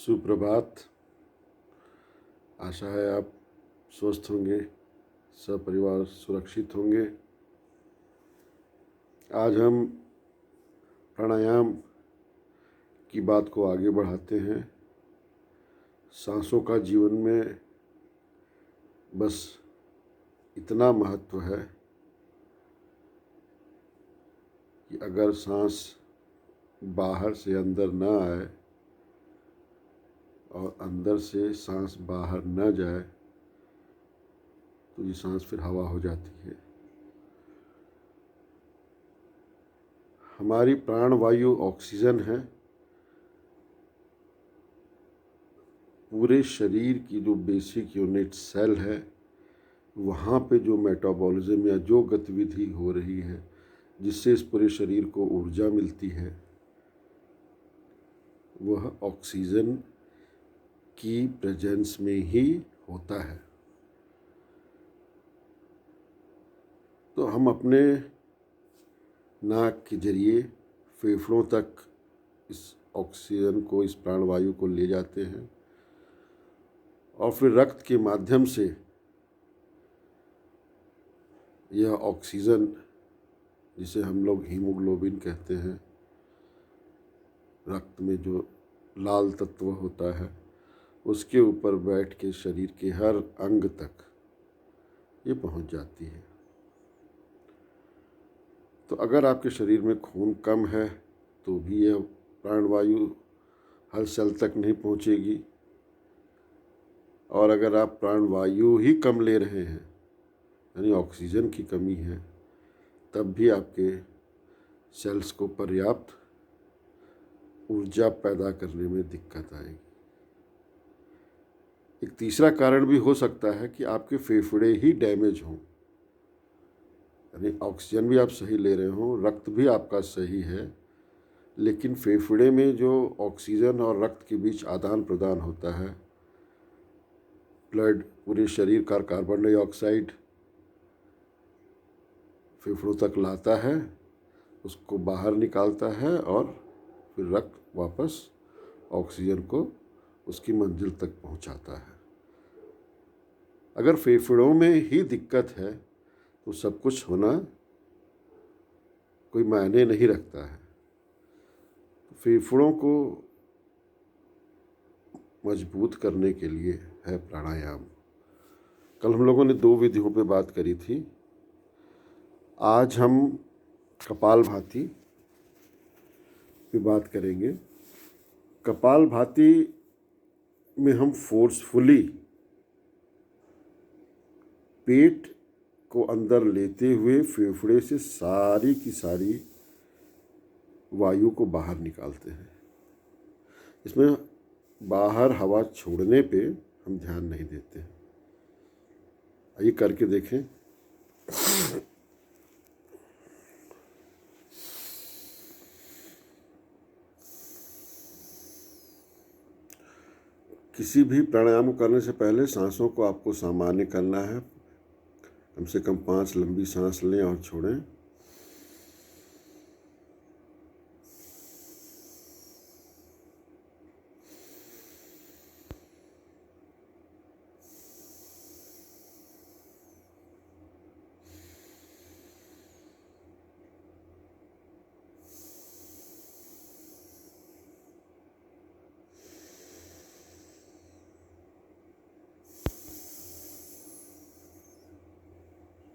सुप्रभात। आशा है आप स्वस्थ होंगे, सपरिवार सुरक्षित होंगे। आज हम प्राणायाम की बात को आगे बढ़ाते हैं। सांसों का जीवन में बस इतना महत्व है कि अगर सांस बाहर से अंदर न आए और अंदर से सांस बाहर न जाए तो ये सांस फिर हवा हो जाती है। हमारी प्राणवायु ऑक्सीजन है। पूरे शरीर की जो बेसिक यूनिट सेल है, वहाँ पे जो मेटाबॉलिज्म या जो गतिविधि हो रही है जिससे इस पूरे शरीर को ऊर्जा मिलती है, वह ऑक्सीजन की प्रेजेंस में ही होता है। तो हम अपने नाक के जरिए फेफड़ों तक इस ऑक्सीजन को, इस प्राणवायु को ले जाते हैं और फिर रक्त के माध्यम से यह ऑक्सीजन, जिसे हम लोग हीमोग्लोबिन कहते हैं, रक्त में जो लाल तत्व होता है, उसके ऊपर बैठ के शरीर के हर अंग तक ये पहुंच जाती है। तो अगर आपके शरीर में खून कम है तो भी यह प्राणवायु हर सेल तक नहीं पहुंचेगी, और अगर आप प्राणवायु ही कम ले रहे हैं, यानी ऑक्सीजन की कमी है, तब भी आपके सेल्स को पर्याप्त ऊर्जा पैदा करने में दिक्कत आएगी। एक तीसरा कारण भी हो सकता है कि आपके फेफड़े ही डैमेज हों, यानी ऑक्सीजन भी आप सही ले रहे हों, रक्त भी आपका सही है, लेकिन फेफड़े में जो ऑक्सीजन और रक्त के बीच आदान प्रदान होता है, ब्लड पूरे शरीर का कार्बन डाइऑक्साइड फेफड़ों तक लाता है, उसको बाहर निकालता है और फिर रक्त वापस ऑक्सीजन को उसकी मंजिल तक पहुंचाता है। अगर फेफड़ों में ही दिक्कत है तो सब कुछ होना कोई मायने नहीं रखता है। फेफड़ों को मजबूत करने के लिए है प्राणायाम। कल हम लोगों ने 2 विधियों पे बात करी थी। आज हम कपालभाति पे बात करेंगे। कपालभाति में हम फोर्सफुली पेट को अंदर लेते हुए फेफड़े से सारी की सारी वायु को बाहर निकालते हैं। इसमें बाहर हवा छोड़ने पे हम ध्यान नहीं देते हैं। आइए करके देखें। किसी भी प्राणायाम को करने से पहले सांसों को आपको सामान्य करना है। कम से कम 5 लंबी सांस लें और छोड़ें।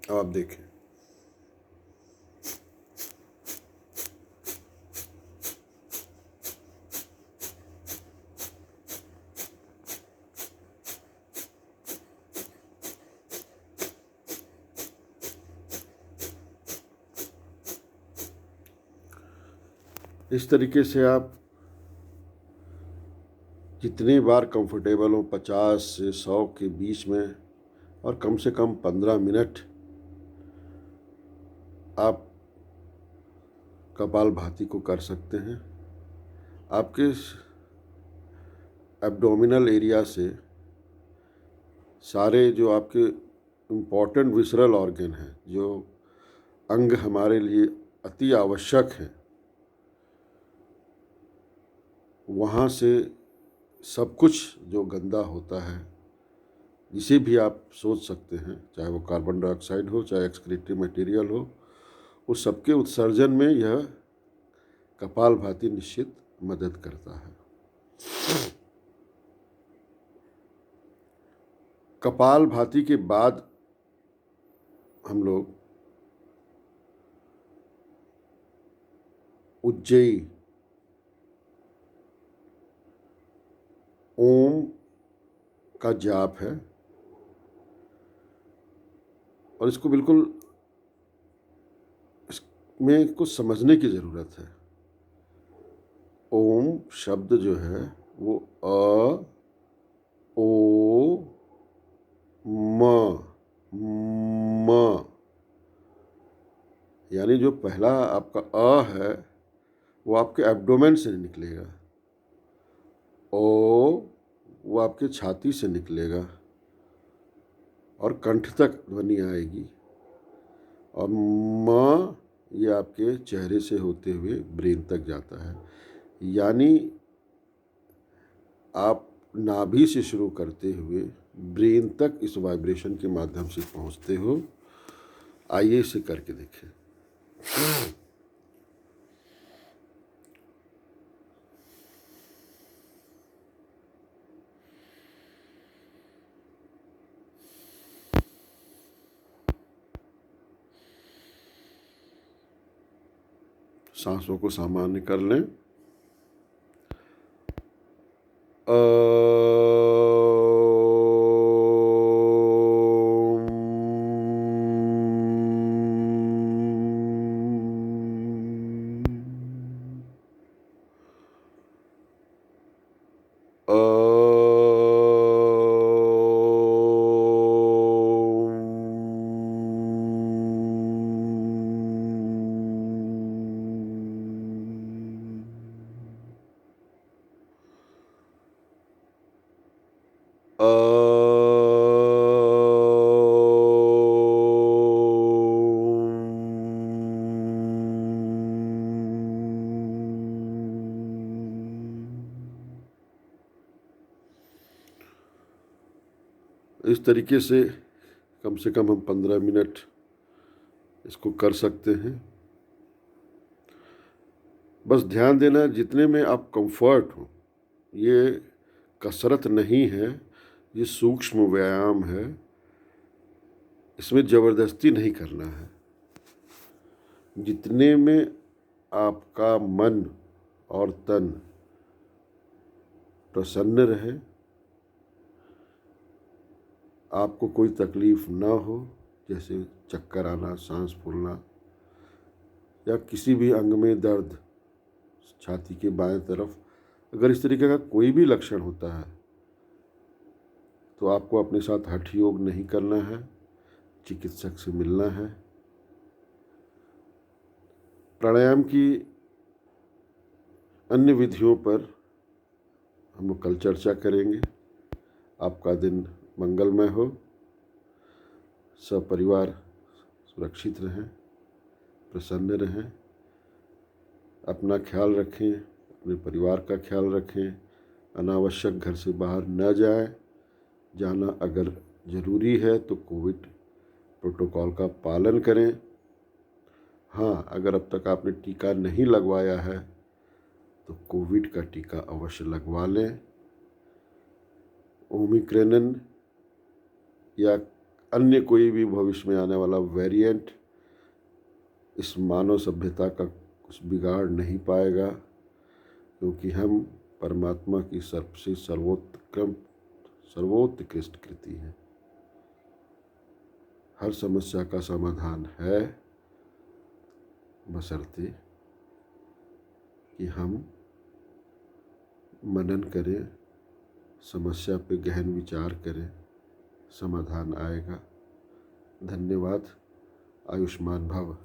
अब आप देखें। इस तरीके से आप जितनी बार कंफर्टेबल हो, 50 से 100 के बीच में, और कम से कम 15 मिनट आप कपालभाति को कर सकते हैं। आपके एब्डोमिनल एरिया से सारे जो आपके इम्पॉर्टेंट विसरल ऑर्गन हैं, जो अंग हमारे लिए अति आवश्यक हैं, वहाँ से सब कुछ जो गंदा होता है, जिसे भी आप सोच सकते हैं, चाहे वो कार्बन डाइऑक्साइड हो, चाहे एक्सक्रीटरी मटेरियल हो, उस सबके उत्सर्जन में यह कपालभाति निश्चित मदद करता है। कपालभाति के बाद हम लोग उज्जयी ओम का जाप है, और इसको बिल्कुल इसमें कुछ समझने की ज़रूरत है। ओम शब्द जो है वो अ ओ म म, यानी जो पहला आपका अ है वो आपके एब्डोमेन से निकलेगा, ओ वो आपके छाती से निकलेगा और कंठ तक ध्वनि आएगी, और म ये आपके चेहरे से होते हुए ब्रेन तक जाता है। यानी आप नाभि से शुरू करते हुए ब्रेन तक इस वाइब्रेशन के माध्यम से पहुंचते हो। आइए इसे करके देखें। सांसों को सामान्य कर लें। इस तरीके से कम हम 15 मिनट इसको कर सकते हैं। बस ध्यान देना, जितने में आप कंफर्ट हो, ये कसरत नहीं है, ये सूक्ष्म व्यायाम है, इसमें ज़बरदस्ती नहीं करना है। जितने में आपका मन और तन प्रसन्न रहे, आपको कोई तकलीफ ना हो, जैसे चक्कर आना, सांस फूलना, या किसी भी अंग में दर्द, छाती के बाएं तरफ, अगर इस तरीके का कोई भी लक्षण होता है तो आपको अपने साथ हठ योग नहीं करना है, चिकित्सक से मिलना है। प्राणायाम की अन्य विधियों पर हम कल चर्चा करेंगे। आपका दिन मंगलमय हो, सपरिवार सुरक्षित रहें, प्रसन्न रहें, अपना ख्याल रखें, अपने परिवार का ख्याल रखें, अनावश्यक घर से बाहर न जाएं, जाना अगर ज़रूरी है तो कोविड प्रोटोकॉल का पालन करें। हाँ, अगर अब तक आपने टीका नहीं लगवाया है तो कोविड का टीका अवश्य लगवा लें। ओमिक्रॉन या अन्य कोई भी भविष्य में आने वाला वेरिएंट इस मानव सभ्यता का कुछ बिगाड़ नहीं पाएगा, क्योंकि हम परमात्मा की सबसे सर्वोत्कृष्ट कृति है। हर समस्या का समाधान है, बशर्ते कि हम मनन करें, समस्या पे गहन विचार करें, समाधान आएगा। धन्यवाद। आयुष्मान भव।